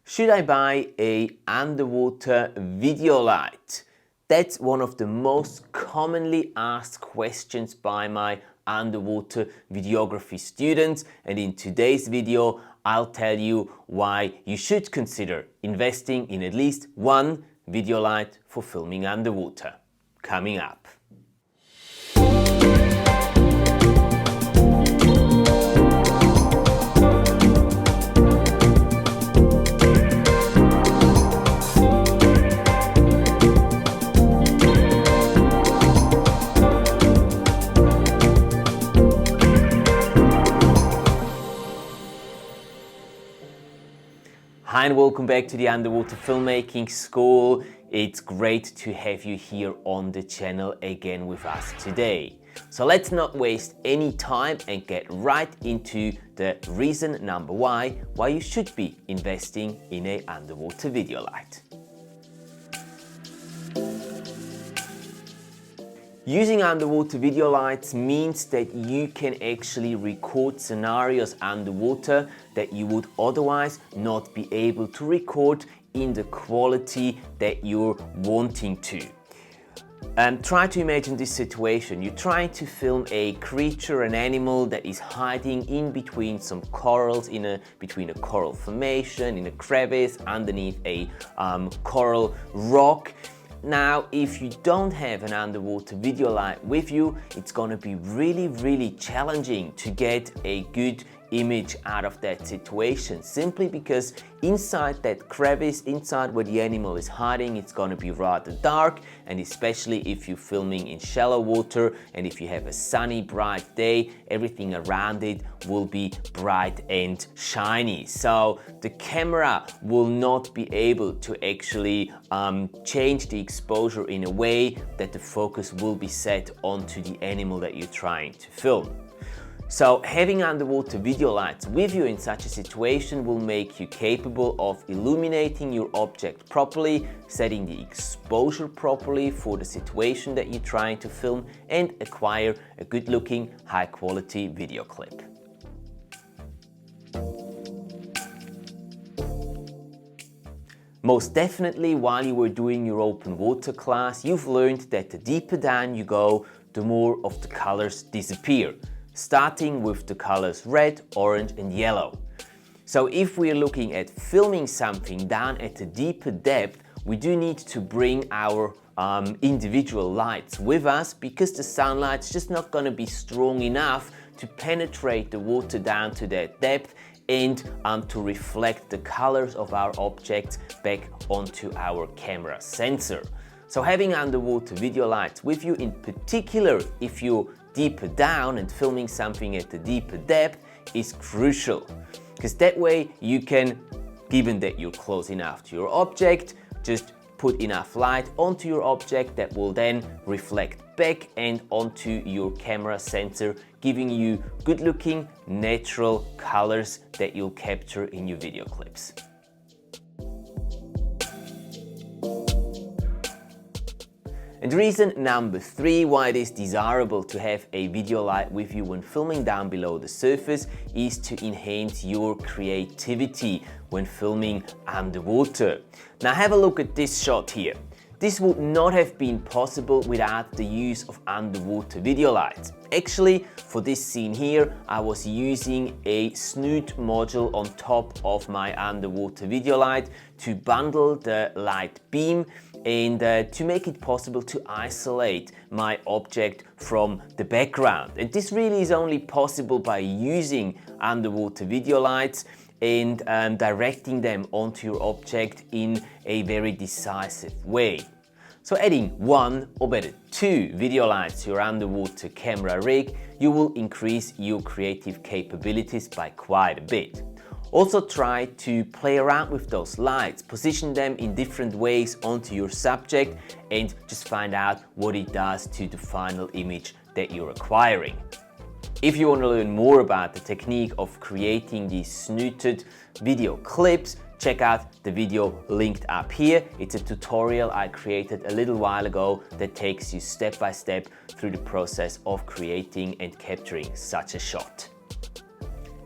Should I buy a underwater video light? That's one of the most commonly asked questions by my underwater videography students, and in today's video I'll tell you why you should consider investing in at least one video light for filming underwater. Coming up. Hi and welcome back to the Underwater Filmmaking School. It's great to have you here on the channel again with us today. So let's not waste any time and get right into the reason number why you should be investing in an underwater video light. Using underwater video lights means that you can actually record scenarios underwater that you would otherwise not be able to record in the quality that you're wanting to. Try to imagine this situation. You're trying to film a creature, an animal that is hiding in between some corals, between a coral formation, in a crevice, underneath a coral rock. Now, if you don't have an underwater video light with you, it's going to be really challenging to get a good image out of that situation, simply because inside that crevice, inside where the animal is hiding, it's going to be rather dark, and especially if you're filming in shallow water and if you have a sunny bright day, everything around it will be bright and shiny. So the camera will not be able to actually change the exposure in a way that the focus will be set onto the animal that you're trying to film. So having underwater video lights with you in such a situation will make you capable of illuminating your object properly, setting the exposure properly for the situation that you're trying to film, and acquire a good looking, high quality video clip. Most definitely, while you were doing your open water class, you've learned that the deeper down you go, the more of the colors disappear, starting with the colors red, orange and yellow. So if we're looking at filming something down at a deeper depth, we do need to bring our individual lights with us, because the sunlight's just not going to be strong enough to penetrate the water down to that depth and to reflect the colors of our objects back onto our camera sensor. So having underwater video lights with you, in particular if you're deeper down and filming something at a deeper depth, is crucial, because that way you can, given that you're close enough to your object, just put enough light onto your object that will then reflect back and onto your camera sensor, giving you good looking natural colors that you'll capture in your video clips. And reason number 3 why it is desirable to have a video light with you when filming down below the surface is to enhance your creativity when filming underwater. Now have a look at this shot here. This would not have been possible without the use of underwater video lights. Actually, for this scene here, I was using a snoot module on top of my underwater video light to bundle the light beam and to make it possible to isolate my object from the background. And this really is only possible by using underwater video lights and directing them onto your object in a very decisive way. So adding 1 or better 2 video lights to your underwater camera rig, you will increase your creative capabilities by quite a bit. Also try to play around with those lights, position them in different ways onto your subject and just find out what it does to the final image that you're acquiring. If you want to learn more about the technique of creating these snooted video clips, check out the video linked up here. It's a tutorial I created a little while ago that takes you step by step through the process of creating and capturing such a shot.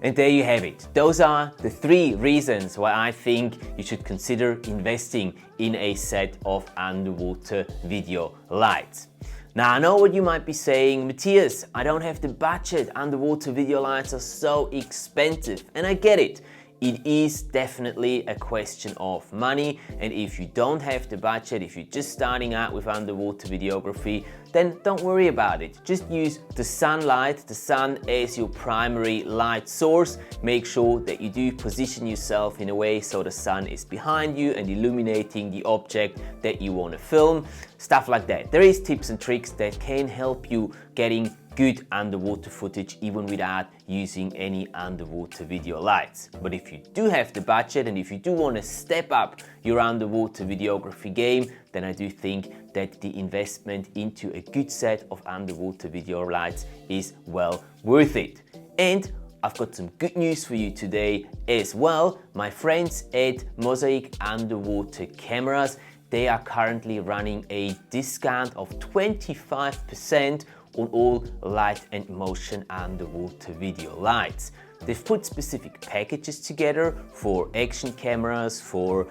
And there you have it. Those are the 3 reasons why I think you should consider investing in a set of underwater video lights. Now, I know what you might be saying, Matthias, I don't have the budget, underwater video lights are so expensive, and I get it. It is definitely a question of money, and if you don't have the budget, if you're just starting out with underwater videography, then don't worry about it. Just use the sunlight, the sun as your primary light source. Make sure that you do position yourself in a way so the sun is behind you and illuminating the object that you want to film, stuff like that. There is tips and tricks that can help you getting good underwater footage even without using any underwater video lights. But if you do have the budget and if you do want to step up your underwater videography game, then I do think that the investment into a good set of underwater video lights is well worth it. And I've got some good news for you today as well. My friends at Mosaic Underwater Cameras, they are currently running a discount of 25% on all light and motion underwater video lights. They've put specific packages together for action cameras, for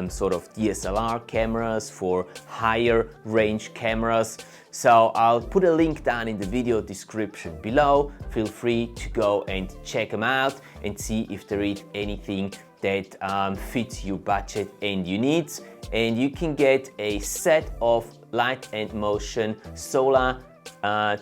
sort of DSLR cameras, for higher range cameras. So I'll put a link down in the video description below. Feel free to go and check them out and see if there is anything that fits your budget and your needs. And you can get a set of light and motion solar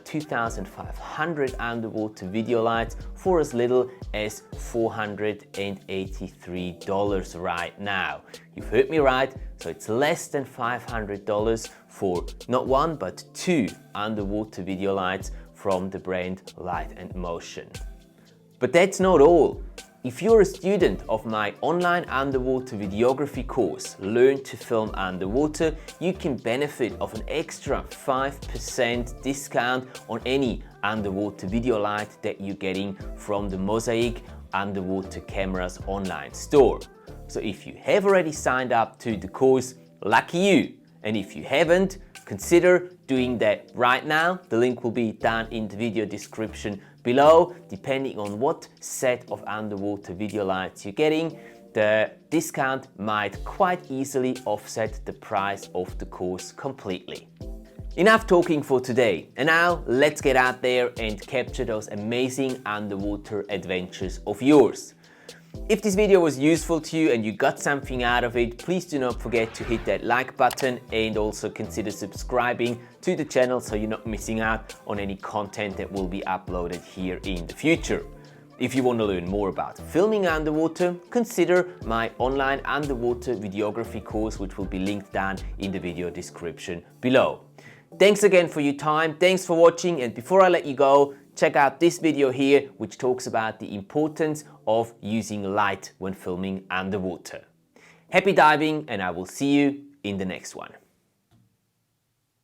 2500 underwater video lights for as little as $483 right now. You've heard me right, so it's less than $500 for not 1 but 2 underwater video lights from the brand Light and Motion. But that's not all. If you're a student of my online underwater videography course, Learn to Film Underwater, you can benefit of an extra 5% discount on any underwater video light that you're getting from the Mosaic Underwater Cameras online store. So if you have already signed up to the course, lucky you. And if you haven't, consider doing that right now. The link will be down in the video description below. Depending on what set of underwater video lights you're getting, the discount might quite easily offset the price of the course completely. Enough talking for today, and now let's get out there and capture those amazing underwater adventures of yours. If this video was useful to you and you got something out of it, please do not forget to hit that like button and also consider subscribing to the channel so you're not missing out on any content that will be uploaded here in the future. If you want to learn more about filming underwater, consider my online underwater videography course, which will be linked down in the video description below. Thanks again for your time, thanks for watching, and before I let you go, check out this video here, which talks about the importance of using light when filming underwater. Happy diving, and I will see you in the next one.